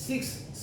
6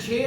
6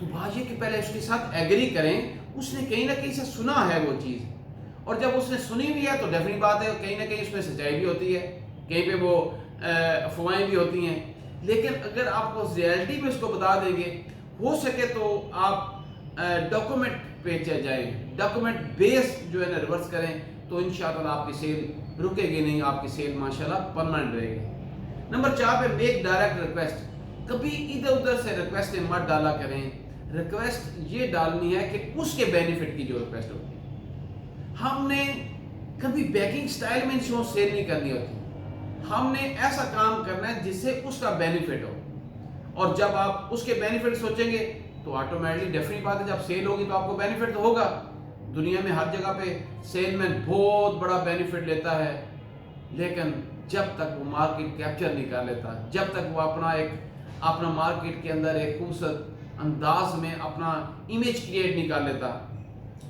تو بات یہ کہ پہلے اس کے ساتھ ایگری کریں، اس نے کہیں نہ کہیں سے سنا ہے وہ چیز، اور جب اس نے سنی بھی ہے تو ڈیفینیٹ بات ہے کہیں نہ کہیں اس میں سچائی بھی ہوتی ہے، کہیں پہ وہ افواہیں بھی ہوتی ہیں. لیکن اگر آپ کو ریئلٹی میں اس کو بتا دیں گے، ہو سکے تو آپ ڈاکومنٹ پہ چل جائیں، ڈاکومنٹ بیس جو ہے نا ریورس کریں، تو انشاءاللہ آپ کی سیل رکے گی نہیں، آپ کی سیل ماشاءاللہ پرماننٹ رہے گی. نمبر 4 پہ میک ڈائریکٹ ریکویسٹ. کبھی ادھر ادھر سے ریکویسٹیں مت ڈالا کریں. ریکویسٹ یہ ڈالنی ہے کہ اس کے بینیفٹ کی جو ریکویسٹ ہوتی ہے. ہم نے کبھی بیکنگ سٹائل میں انشورنس سیل نہیں کرنی ہوتی، ہم نے ایسا کام کرنا ہے جس سے اس کا بینیفٹ ہو. اور جب آپ اس کے بینیفٹ سوچیں گے تو آٹومیٹکلی ڈیفینیٹ بات ہے جب سیل ہوگی تو آپ کو بینیفٹ تو ہوگا. دنیا میں ہر جگہ پہ سیل مین بہت بڑا بینیفٹ لیتا ہے، لیکن جب تک وہ مارکیٹ کیپچر نہیں کر لیتا، جب تک وہ اپنا مارکیٹ کے اندر ایک خوبصورت انداز میں اپنا امیج کریٹ نہیں کر لیتا،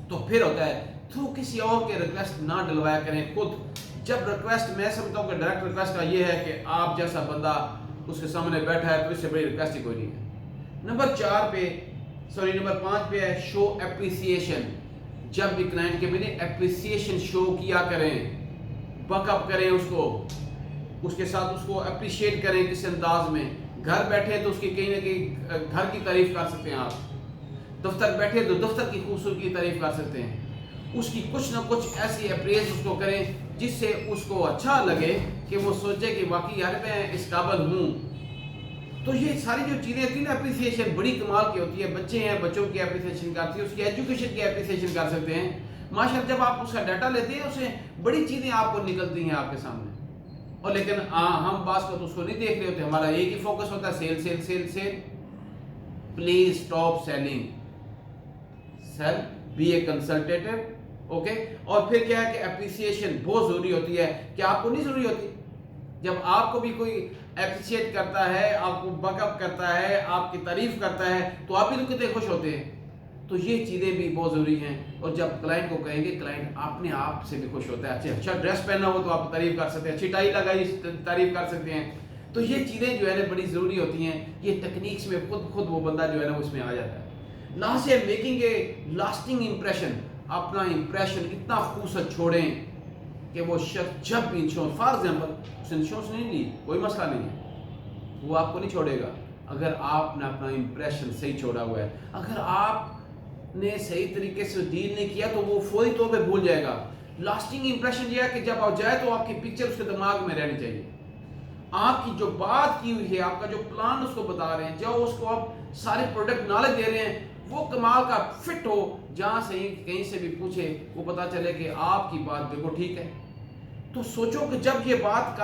تو پھر ہوتا ہے تھرو کسی اور کے ریکویسٹ نہ ڈلوایا کریں خود. جب ریکویسٹ میں سمجھتا ہوں کہ ڈائریکٹ ریکویسٹ کا یہ ہے کہ آپ جیسا بندہ اس کے سامنے بیٹھا ہے تو اس سے بڑی ریکویسٹ ہی کوئی نہیں ہے. نمبر 5 پہ ہے شو اپریسیشن. جب بھی کلائنٹ کے میں نے اپریسیشن شو کیا کریں، بک اپ کریں اس کو، اس کے ساتھ اس کو اپریشیٹ کریں کس انداز میں. گھر بیٹھے تو اس کی کہیں نہ کہیں گھر کی تعریف کر سکتے ہیں آپ، دفتر بیٹھے تو دفتر کی خوبصورتی کی تعریف کر سکتے ہیں. اس کی کچھ نہ کچھ ایسی اپریز اس کو کریں جس سے اس کو اچھا لگے کہ وہ سوچے کہ واقعی یار میں اس قابل ہوں. تو یہ ساری جو چیزیں ہوتی ہیں نا اپریسیشن بڑی کمال کی ہوتی ہے. بچے ہیں بچوں کی اپریسیشن کرتی ہے، اس کی ایجوکیشن کی اپریسیشن کر سکتے ہیں. ماشاءاللہ جب آپ اس کا ڈیٹا لیتے ہیں اسے بڑی چیزیں آپ کو نکلتی ہیں آپ کے سامنے. اور لیکن ہم بعض کو تو اس کو نہیں دیکھ رہے ہوتے، ہمارا ایک ہی فوکس ہوتا ہے sell sell sell sell. Please stop selling, sell be a consultative. Okay. اور پھر کیا ہے کہ اپریسیشن بہت ضروری ہوتی ہے. کیا آپ کو نہیں ضروری ہوتی؟ جب آپ کو بھی کوئی اپریشیٹ کرتا ہے، آپ کو بک اپ کرتا ہے، آپ کی تعریف کرتا ہے تو آپ بھی تو کتنے خوش ہوتے ہیں. تو یہ چیزیں بھی بہت ضروری ہیں. اور جب کلائنٹ کو کہیں گے، کلائنٹ اپنے آپ سے بھی خوش ہوتا ہے. اچھا ڈریس پہنا ہو تو آپ تعریف کر سکتے ہیں، اچھی ٹائی لگائی تعریف کر سکتے ہیں. تو یہ چیزیں جو ہے نا بڑی ضروری ہوتی ہیں. یہ ٹیکنیکس میں خود وہ بندہ جو ہے نا اس میں آ جاتا ہے. لاسٹ ہے میکنگ اے لاسٹنگ امپریشن. اپنا امپریشن اتنا خوبصورت چھوڑیں کہ وہ شخص جب بھی انشورنس فار ایگزامپل اس نے انشورنس نہیں لی، کوئی مسئلہ نہیں ہے، وہ آپ کو نہیں چھوڑے گا اگر آپ نے اپنا امپریشن صحیح چھوڑا ہوا ہے. اگر آپ نے صحیح طریقے سے ڈیل نہیں کیا تو وہ فوری طور پہ بھول جائے گا. لاسٹنگ امپریشن یہ ہے کہ جب آپ جائے تو آپ کی پکچر اس کے دماغ میں رہنی چاہیے. آپ کی جو بات کی ہوئی ہے، آپ کا جو پلان اس کو بتا رہے ہیں، جو اس کو آپ سارے پروڈکٹ نالج دے رہے ہیں، وہ کمال کا فٹ ہو. جہاں سے کہیں سے بھی پوچھے وہ پتا چلے کہ آپ کی بات بالکل ٹھیک ہے. تو سوچو کہ جب یہ بات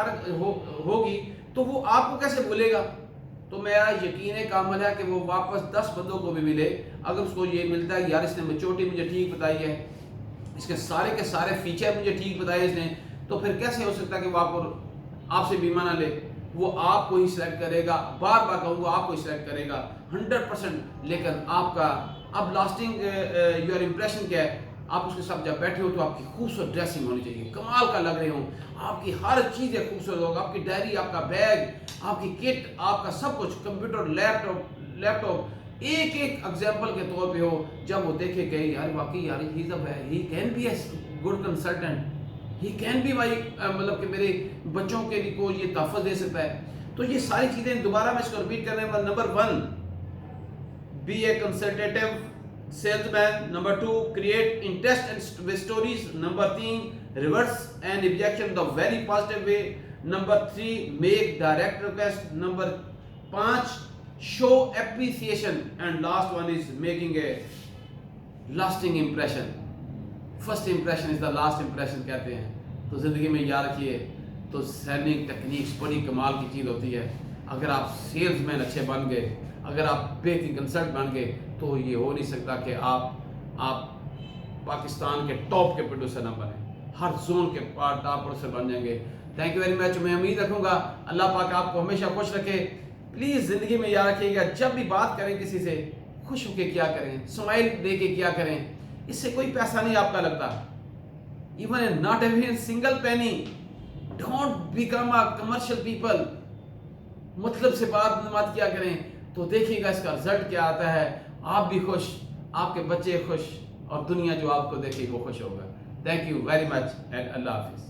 ہوگی تو وہ آپ کو کیسے بھولے گا. تو میرا یقین کامل ہے کہ وہ واپس 10 بندوں کو بھی ملے، اگر اس کو یہ ملتا ہے یار اس نے میچورٹی مجھے ٹھیک بتائی ہے، اس کے سارے فیچر مجھے ٹھیک بتائے اس نے، تو پھر کیسے ہو سکتا ہے کہ وہ آپ سے بیمہ نہ لے. وہ آپ کو ہی سلیکٹ کرے گا. بار بار کہوں گا آپ کو ہی سلیکٹ کرے گا 100%. لیکن آپ کا اب لاسٹنگ یور امپریشن کیا ہے؟ آپ اس کے ساتھ جب بیٹھے ہو تو آپ کی خوبصورت ڈریسنگ ہونی چاہیے، کمال کا لگ رہے ہوں، آپ کی ہر چیزیں خوبصورت ہوگا، آپ کی ڈائری، آپ کا بیگ، آپ کی کٹ، آپ کا سب کچھ، کمپیوٹر، لیپ ٹاپ ایک ایگزامپل کے طور پہ ہو. جب وہ دیکھے کہ یار واقعی یار he can be a good consultant, he can be my مطلب کہ میرے بچوں کے لیے کوئی یہ تحفظ دے سکتا ہے. تو یہ ساری چیزیں دوبارہ میں اس کو ریپیٹ کرنے والا. Number 1 be a consultative salesman. Number 2 create interest with stories. Number 3 reverse and objection the very positive way. Number 3 make direct request. Number 5 show appreciation. And last one is making a lasting impression. First impression is the last impression کہتے ہیں. تو زندگی میں یاد رکھیے تو selling techniques بڑی کمال کی چیز ہوتی ہے. اگر آپ سیلز مین اچھے بن گئے، اگر آپ بیکنگ کنسلٹ بن گئے تو یہ ہو نہیں سکتا کہ آپ پاکستان کے ٹاپ کے پروڈیوسر نہ بنیں، ہر زون کے ٹاپ پروڈیوسر بن جائیں گے. تھینک یو ویری مچ. میں امید رکھوں گا اللہ پاک آپ کو ہمیشہ خوش رکھے. پلیز زندگی میں یاد رکھیے گا جب بھی بات کریں کسی سے خوش ہو کے کیا کریں، اسمائل دے کے کیا کریں. اس سے کوئی پیسہ نہیں آپ کا لگتا. Even not even single penny. Don't become a commercial people. مطلب سے بات مت کیا کریں. تو دیکھیے گا اس کا رزلٹ کیا آتا ہے. آپ بھی خوش، آپ کے بچے خوش، اور دنیا جو آپ کو دیکھے وہ خوش ہوگا. Thank you very much and اللہ حافظ.